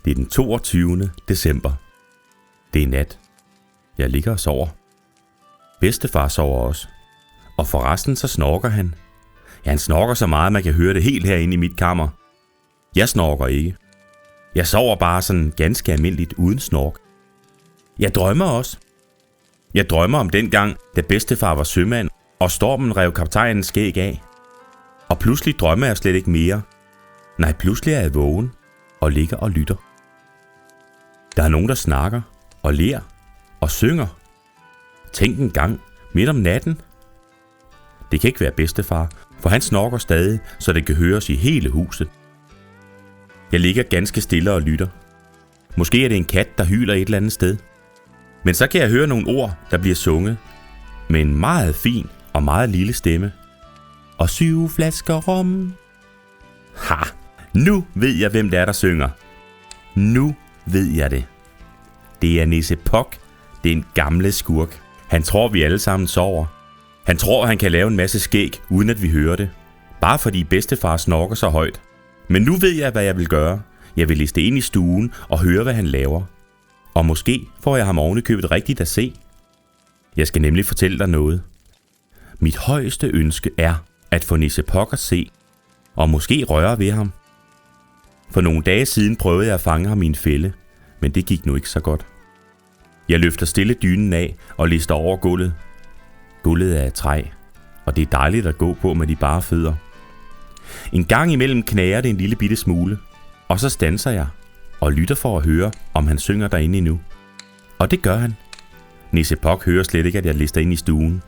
Det er den 22. december. Det er nat. Jeg ligger og sover. Bedstefar sover også. Og forresten så snorker han. Ja, han snorker så meget, man kan høre det helt herinde i mit kammer. Jeg snorker ikke. Jeg sover bare sådan ganske almindeligt uden snork. Jeg drømmer også. Jeg drømmer om dengang, da bedstefar var sømand, og stormen rev kaptajnens skæg af. Og pludselig drømmer jeg slet ikke mere. Nej, pludselig er jeg vågen og ligger og lytter. Der er nogen, der snakker og ler og synger. Tænk en gang midt om natten. Det kan ikke være bedstefar, for han snorker stadig, så det kan høres i hele huset. Jeg ligger ganske stille og lytter. Måske er det en kat, der hyler et eller andet sted. Men så kan jeg høre nogle ord, der bliver sunget med en meget fin og meget lille stemme. Og 7 flasker rom. Ha! Nu ved jeg, hvem det er, der synger. Nu ved jeg det. Det er Nisse Pok, den gamle skurk. Han tror, vi alle sammen sover. Han tror, han kan lave en masse skæg, uden at vi hører det. Bare fordi bedstefar snorker så højt. Men nu ved jeg, hvad jeg vil gøre. Jeg vil liste ind i stuen og høre, hvad han laver. Og måske får jeg ham ovenikøbet rigtigt at se. Jeg skal nemlig fortælle dig noget. Mit højeste ønske er at få Nisse Pok at se, og måske røre ved ham. For nogle dage siden prøvede jeg at fange ham i en fælde, men det gik nu ikke så godt. Jeg løfter stille dynen af og lister over gulvet. Gulvet er af træ, og det er dejligt at gå på med de bare fødder. En gang imellem knager det en lille bitte smule, og så standser jeg og lytter for at høre, om han synger derinde endnu. Og det gør han. Nisse Pok hører slet ikke, at jeg lister ind i stuen.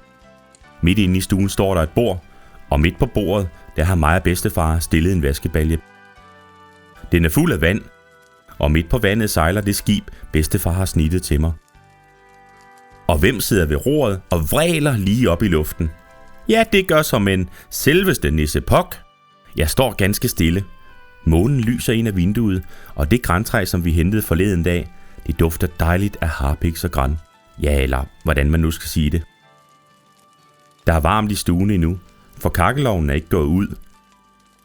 Midt inde i stuen står der et bord, og midt på bordet, der har mig og bedstefar stillet en vaskebalje. Den er fuld af vand, og midt på vandet sejler det skib, bedstefar har snittet til mig. Og hvem sidder ved roret og vræler lige op i luften? Ja, det gør som en selveste Nisse Pok. Jeg står ganske stille. Månen lyser ind af vinduet, og det grantræ, som vi hentede forleden dag, det dufter dejligt af harpiks og gran. Ja, eller hvordan man nu skal sige det. Der er varmt i stuen endnu, for kakkelovnen er ikke gået ud.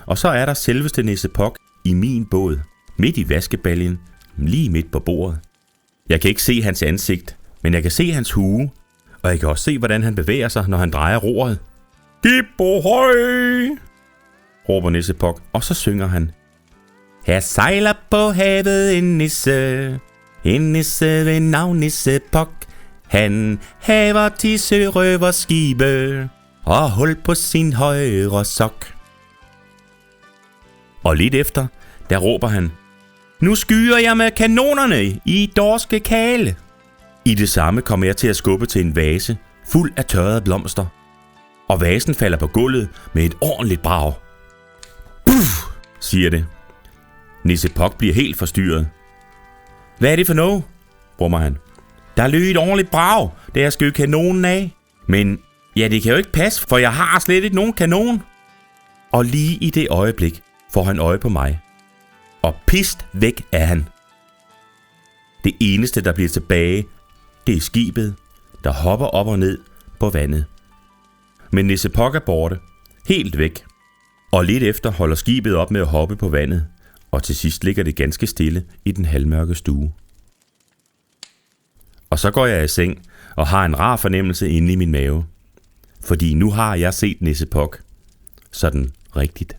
Og så er der selveste Nisse Pok i min båd, midt i vaskebaljen, lige midt på bordet. Jeg kan ikke se hans ansigt, men jeg kan se hans hue, og jeg kan også se, hvordan han bevæger sig, når han drejer roret. Gibbo høj! Råber Nisse Pok, og så synger han. Her sejler på havet en nisse ved navn Nisse Pok. Han haver 10 sørøverskibe og hul på sin højre sok. Og lidt efter, der råber han. Nu skyer jeg med kanonerne i dorske kale. I det samme kommer jeg til at skubbe til en vase fuld af tørrede blomster. Og vasen falder på gulvet med et ordentligt brag. Puff, siger det. Nisse Pok bliver helt forstyrret. Hvad er det for noget? brummer han. Der lød et ordentligt brag, da jeg skød kanonen af. Men ja, det kan jo ikke passe, for jeg har slet ikke nogen kanon. Og lige i det øjeblik får han øje på mig. Og pist væk er han. Det eneste, der bliver tilbage, det er skibet, der hopper op og ned på vandet. Men Nisse Pok er borte, helt væk. Og lidt efter holder skibet op med at hoppe på vandet, og til sidst ligger det ganske stille i den halvmørke stue. Og så går jeg i seng og har en rar fornemmelse inde i min mave. Fordi nu har jeg set Nisse Pok. Sådan rigtigt.